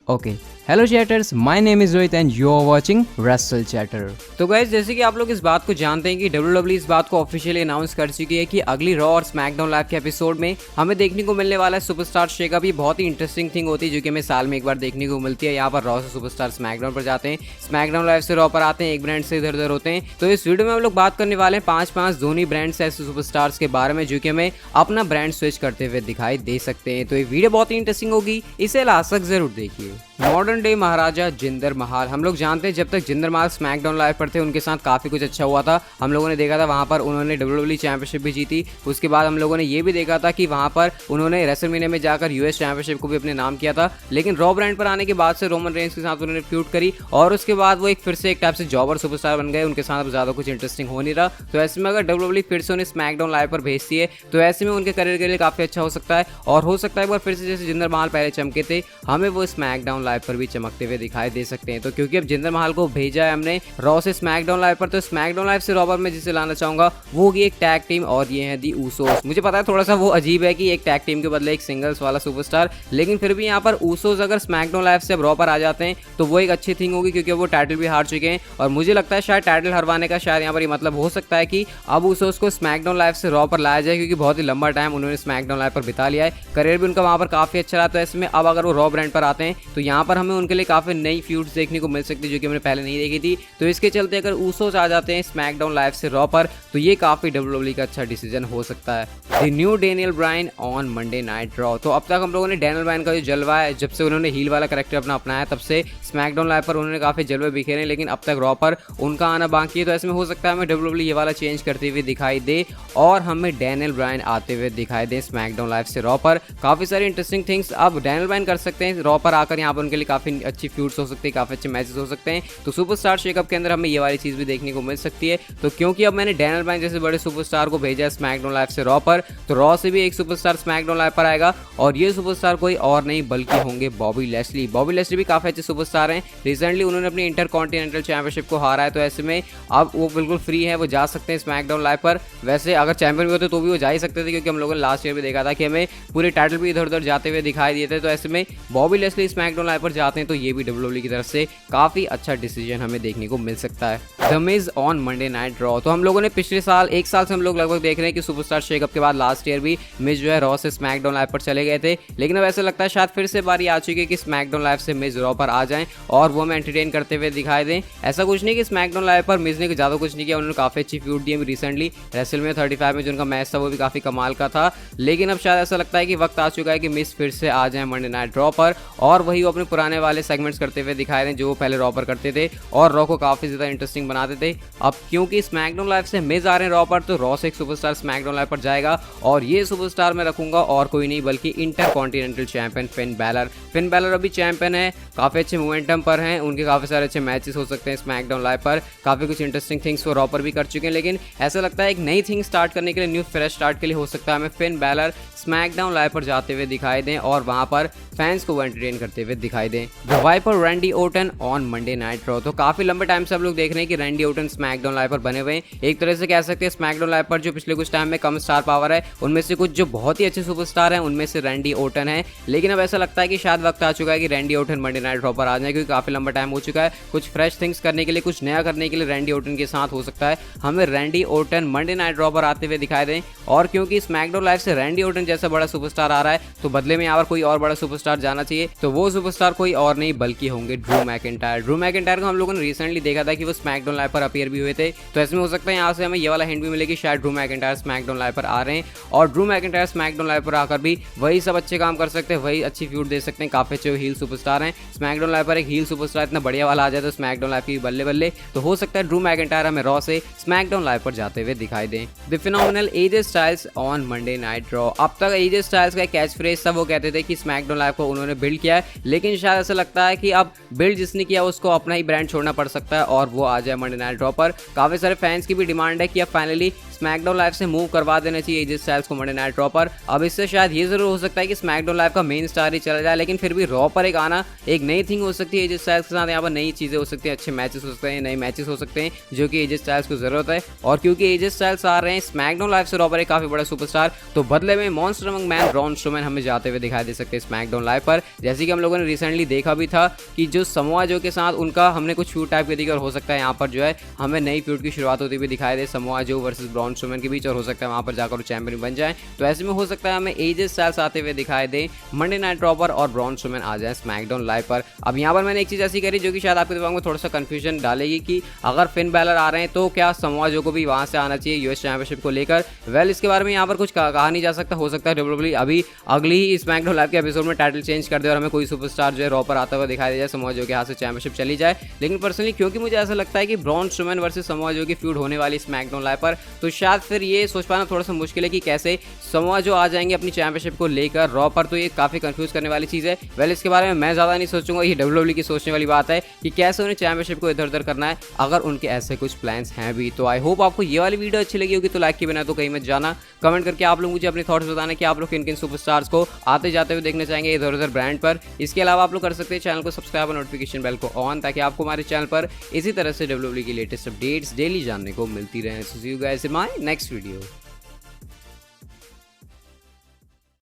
Okay, hello chatters, my name is Rohit and you are watching Wrestle Chatter. तो guys, जैसे कि आप लोग इस बात को जानते हैं कि WWE इस बात को ऑफिशियली अनाउंस कर चुकी है कि अगली रॉ और स्मैकडाउन लाइव के एपिसोड में हमें देखने को मिलने वाला है सुपरस्टार शेकअप। ये बहुत ही इंटरेस्टिंग थिंग होती है जो कि हमें साल में एक बार देखने को मिलती है। यहाँ पर रॉ से सुपरस्टार स्मैकडाउन पर जाते हैं, स्मैकडाउन लाइव से रॉ पर आते हैं, एक ब्रांड से इधर उधर होते हैं। तो इस वीडियो में हम लोग बात करने वाले हैं 5 धोनी ब्रांड्स ऐसे सुपरस्टार्स के बारे में जो कि हमें अपना ब्रांड स्विच करते हुए दिखाई दे सकते हैं। तो ये वीडियो बहुत ही इंटरेस्टिंग होगी, इसे लास्ट तक जरूर देखिए। मॉडर्न डे महाराजा जिंदर महाल। हम लोग जानते हैं जब तक जिंदर महाल स्मैकडाउन लाइव पर थे उनके साथ काफी कुछ अच्छा हुआ था। हम लोगों ने देखा था वहां पर उन्होंने WWE चैंपियनशिप भी जीती। उसके बाद हम लोगों ने ये भी देखा था कि वहां पर उन्होंने रेसलमेनिया में जाकर यूएस चैंपियनशिप को भी अपने नाम किया था। लेकिन रॉ ब्रांड पर आने के बाद से रोमन रेंज के साथ उन्होंने फ्यूड करी और उसके बाद वो फिर से एक टाइप से जॉबर सुपरस्टार बन गए। उनके साथ अब ज्यादा कुछ इंटरेस्टिंग हो नहीं रहा। तो ऐसे में अगर WWE फिर से उन्हें स्मैकडाउन लाइव पर भेजती है तो ऐसे में उनके करियर के लिए काफी अच्छा हो सकता है और हो सकता है एक बार फिर से जैसे जिंदर महाल पहले चमके थे हमें वो स्मैकडाउन लाइव पर भी चमकते हुए दिखाई दे सकते हैं। तो क्योंकि अब जिंदर महाल को भेजा है हमने रॉ से स्मैकडाउन लाइव पर, तो स्मैकडाउन लाइव से रॉ पर मैं जिसे लाना चाहूंगा वो होगी एक टैग टीम और ये है दी ऊसोस। मुझे पता है थोड़ा सा वो अजीब है कि एक टैग टीम के बदले एक सिंगल्स वाला सुपरस्टार, लेकिन फिर भी यहाँ पर ऊसोस अगर स्मैकडाउन लाइव से अब रॉ पर आ जाते हैं तो वो एक अच्छी थिंग होगी क्योंकि वो टाइटल भी हार चुके हैं और मुझे लगता है शायद टाइटल हरवाने का शायद यहाँ पर ये मतलब हो सकता है कि अब ऊसोस को स्मैकडाउन लाइव से रॉ पर लाया जाए क्योंकि बहुत ही लंबा टाइम उन्होंने स्मैकडाउन लाइव पर बिता लिया है। करियर भी उनका वहां पर काफी अच्छा रहा। तो इसमें अब अगर वो रॉ ब्रांड पर आते हैं तो यहाँ पर हमें उनके लिए काफी नई फ्यूड्स देखने को मिल सकती है जो कि हमने पहले नहीं देखी थी। तो इसके चलते अगर ऊसोस आ जाते हैं स्मैकडाउन लाइव से रॉ पर तो ये काफी WWE का अच्छा डिसीजन हो सकता है। The new Daniel Bryan on Monday night Raw. तो अब तक हम लोगों ने डैनियल ब्रायन का जो जलवा है जब से उन्होंने हील वाला कैरेक्टर अपना अपनाया तब से स्मैकडाउन लाइव पर उन्होंने काफी जलवे बिखेरे, लेकिन अब तक रॉ पर उनका आना बाकी है। तो ऐसे में हो सकता है हमें WWE ये वाला चेंज करते हुए दिखाई दे और हमें डैनियल ब्रायन आते हुए दिखाई दे स्मैकडाउन लाइव से रॉ पर। काफी सारी इंटरेस्टिंग थिंग्स अब डैनियल ब्रायन कर सकते हैं रॉ पर आकर। यहाँ पर उनके लिए काफी अच्छी फ्यूड्स हो सकती है, काफी अच्छे मैचेस हो सकते हैं। तो सुपरस्टार शेकअप के अंदर हमें ये वाली चीज भी देखने को मिल सकती है। तो क्योंकि अब मैंने डैनियल ब्रायन जैसे बड़े सुपरस्टार को भेजा है स्मैकडाउन लाइव से रॉ पर, तो रॉ से भी एक सुपरस्टार स्मैकडाउन लाइव पर आएगा और ये सुपरस्टार कोई और नहीं बल्कि होंगे बॉबी लेस्ली। बॉबी लेस्ली भी काफी अच्छे सुपरस्टार हैं। रिसेंटली उन्होंने अपनी इंटरकॉन्टिनेंटल चैंपियनशिप को हारा है। तो ऐसे में अब वो बिल्कुल फ्री है, वो जा सकते हैं स्मैकडाउन लाइव पर। वैसे अगर चैंपियन भी होते तो भी वो जा ही सकते थे क्योंकि हम लोगों ने लास्ट ईयर भी देखा था कि हमें पूरे टाइटल भी इधर उधर जाते हुए दिखाई दिए थे। तो ऐसे में बॉबी लेस्ली स्मैकडाउन लाइव पर जाते हैं तो ये भी WWE की तरफ से काफी अच्छा डिसीजन हमें देखने को मिल सकता है। The Miz on Monday night Raw. तो हम लोगों ने पिछले साल एक साल से हम लोग लगभग देख रहे हैं कि सुपरस्टार शेकअप के बाद लास्ट ईयर भी मिज जो है रॉ से स्मैकडाउन लाइव पर चले गए थे, लेकिन अब ऐसा लगता है शायद फिर से बारी आ चुकी है कि स्मैकडाउन लाइव से मिज रॉ पर आ जाएं और वो हमें एंटरटेन करते हुए दिखाई दें। ऐसा कुछ नहीं कि स्मैकडाउन लाइव पर मिज ने ज्यादा कुछ नहीं किया, उन्होंने काफी अच्छी फ्यूड दी रिसेंटली। रेसलमेनिया 35 में जो उनका मैच था वो भी काफी कमाल का था, लेकिन अब शायद ऐसा लगता है कि वक्त आ चुका है कि मिज फिर से आ जाए मंडे नाइट रॉ पर और वही वो अपने पुराने वाले सेगमेंट्स करते हुए दिखाई दें जो वो पहले रॉ पर करते थे और रॉ को काफी ज्यादा इंटरेस्टिंग बनाते थे। अब क्योंकि स्मैकडाउन लाइव से मिज आ रहे हैं रॉ पर तो रॉ से एक सुपरस्टार स्मैकडाउन लाइव पर जाएगा और ये सुपरस्टार मैं रखूंगा और कोई नहीं बल्कि intercontinental champion Finn Balor. Finn Balor अभी चैंपियन है, काफी अच्छे मोमेंटम पर हैं, उनके काफी सारे अच्छे मैचेस हो सकते हैं स्मैकडाउन लाइव पर। काफी कुछ इंटरेस्टिंग थिंग्स वो रॉ पर भी कर चुके हैं, लेकिन ऐसा लगता है एक नई थिंग स्टार्ट करने के लिए, न्यू फ्रेश स्टार्ट के लिए हो सकता है हमें फिन बैलर स्मैकडाउन लाइव पर जाते हुए दिखाई दें और वहां पर फैंस को एंटरटेन करते हुए दिखाई दें। The viper Randy Orton on Monday night Raw. तो काफी लंबे टाइम से हम लोग देख रहे हैं कि रैंडी ओटन स्मैकडाउन लाइव पर बने हुए हैं। एक तरह से कह सकते हैं स्मैकडाउन लाइव पर जो पिछले कुछ टाइम में कम स्टार पावर है उनमें से कुछ जो बहुत ही अच्छे सुपरस्टार हैं उनमें से रैंडी ओटन है, लेकिन अब ऐसा लगता है कि शायद वक्त आ चुका है कि Randy Orton Monday night raw पर आ जाए क्योंकि काफी लंबा टाइम हो चुका है। कुछ फ्रेश थिंग्स करने के लिए, कुछ नया करने के लिए रैंडी ओटन के साथ हो सकता है हमें Randy Orton Monday night raw पर आते हुए दिखाई दें। और क्योंकि स्मैकडाउन लाइव से रैंडी ओटन जैसा बड़ा सुपरस्टार आ रहा है तो बदले में यहाँ पर कोई और बड़ा सुपरस्टार जाना चाहिए। तो वो सुपरस्टार कोई और नहीं बल्कि होंगे ड्रू मैकिंटायर। ड्रू मैकिंटायर को हम लोगों ने रिसेंटली देखा था कि वो स्मैकडाउन लाइव पर अपीयर भी हुए थे। तो ऐसे में हो सकता है यहाँ से हमें ये वाला हिंट भी मिले कि शायद ड्रू मैकिंटायर स्मैकडाउन लाइव पर आ रहे हैं और ड्रू मैकिंटायर स्मैकडाउन लाइव पर आकर भी वही सब अच्छे काम कर सकते हैं, वही अच्छी फ्यूड दे सकते हैं। काफी अच्छे हील सुपरस्टार हैं। स्मैकडाउन लाइव पर एक हील सुपरस्टार इतना बढ़िया वाला आ जाए तो स्मैकडाउन लाइव की बल्ले बल्ले। तो हो सकता है ड्रू मैकिंटायर हमें रॉ से स्मैकडाउन लाइव पर जाते हुए दिखाई दें। The phenomenal AJ Styles on Monday night raw. अब तक एजे स्टाइल्स का कैच फ्रेज सब वो कहते थे कि स्मैकडाउन लाइव को उन्होंने बिल्ड किया है, लेकिन शायद ऐसा लगता है कि अब बिल्ड जिसने किया उसको अपना ही ब्रांड छोड़ना पड़ सकता है और वो आ जाए मंडे नाइट रॉ पर। काफी सारे फैंस की भी डिमांड है कि अब फाइनली स्मैकडाउन लाइव से मूव करवा देना चाहिए एजे स्टाइल्स को मंडे नाइट रॉ पर। अब इससे शायद ये जरूर हो सकता है कि स्मैकडाउन लाइव का मेन स्टार ही चला जाए, लेकिन फिर भी रॉ पर एक आना एक नई थिंग हो सकती है एजे स्टाइल्स के साथ। यहाँ पर नई चीजें हो सकती है, अच्छे मैचेस हो सकते हैं, नए मैचेस हो सकते हैं जो कि एजे स्टाइल्स को जरूरत है। और क्योंकि एजे स्टाइल्स आ रहे हैं स्मैकडाउन लाइव से रॉ पर एक काफी बड़ा सुपरस्टार, तो बदले में monster among man Braun Strowman हमें जाते हुए दिखाई दे सकते हैं स्मैकडाउन लाइव पर। जैसे कि हम लोगों ने रिसेंटली देखा भी था कि जो समोआ जो के साथ उनका हमने कुछ फ्यूड टाइप के देखी, और हो सकता है यहाँ पर जो है हमें नई फ्यूड की शुरुआत होती हुई दिखाई दे समोआ जो वर्सेस ब्रॉन स्ट्रोमैन के बीच, और हो सकता है वहां पर जाकर चैंपियन बन जाए। तो ऐसे में हो सकता है हमें एजे स्टाइल्स आते हुए दिखाई दे मंडे नाइट रॉ पर और ब्रॉन स्ट्रोमैन आ जाए स्मैकडाउन लाइव पर। अब यहाँ पर मैंने एक चीज ऐसी करी जो कि शायद आपके दिमाग में थोड़ा सा कंफ्यूजन डालेगी कि अगर फिन बैलर आ रहे हैं तो क्या समोआ जो को भी वहां से आना चाहिए यूएस चैंपियनशिप को लेकर। वेल इसके बारे में यहाँ पर कुछ कहा नहीं जा सकता। हो सकता है डब्ल्यूडब्ल्यूई अभी अगली ही स्मैकडाउन लाइव के एपिसोड में टाइटल चेंज कर दे और हमें कोई सुपरस्टार जो है रॉ पर आता हुआ दिखाई दे जाए, समोआ जो के हाथ से चैंपियनशिप चली जाए। लेकिन पर्सनली क्योंकि मुझे ऐसा लगता है कि Braun Strowman versus Samoa Joe की फ्यूड होने वाली स्मैकडाउन लाइव पर, तो शायद फिर ये सोच पाना थोड़ा सा मुश्किल है कि कैसे समोआ जो आ जाएंगे अपनी चैंपियनशिप को लेकर रॉ पर, तो ये काफी कंफ्यूज करने वाली चीज है। वेल इसके बारे में मैं ज्यादा नहीं सोचूंगा, ये डब्ल्यूडब्ल्यूई की सोचने वाली बात है कि कैसे उन्हें चैंपियनशिप को इधर उधर करना है, अगर उनके ऐसे कुछ प्लान्स हैं भी। तो आई होप आपको ये वाली वीडियो अच्छी लगी होगी, तो लाइक के बिना तो कहीं मत जाना। कमेंट करके आप लोग मुझे अपने थॉट्स बताना कि आप लोग किन किन सुपरस्टार्स को आते जाते हुए देखना चाहेंगे इधर उधर ब्रांड पर। इसके अलावा आप लोग कर सकते हैं चैनल को सब्सक्राइब और नोटिफिकेशन बेल को ऑन, ताकि आपको हमारे चैनल पर इसी तरह से डब्ल्यूडब्ल्यूई की लेटेस्ट अपडेट्स डेली जानने को मिलती रहे। So see you guys in my next video.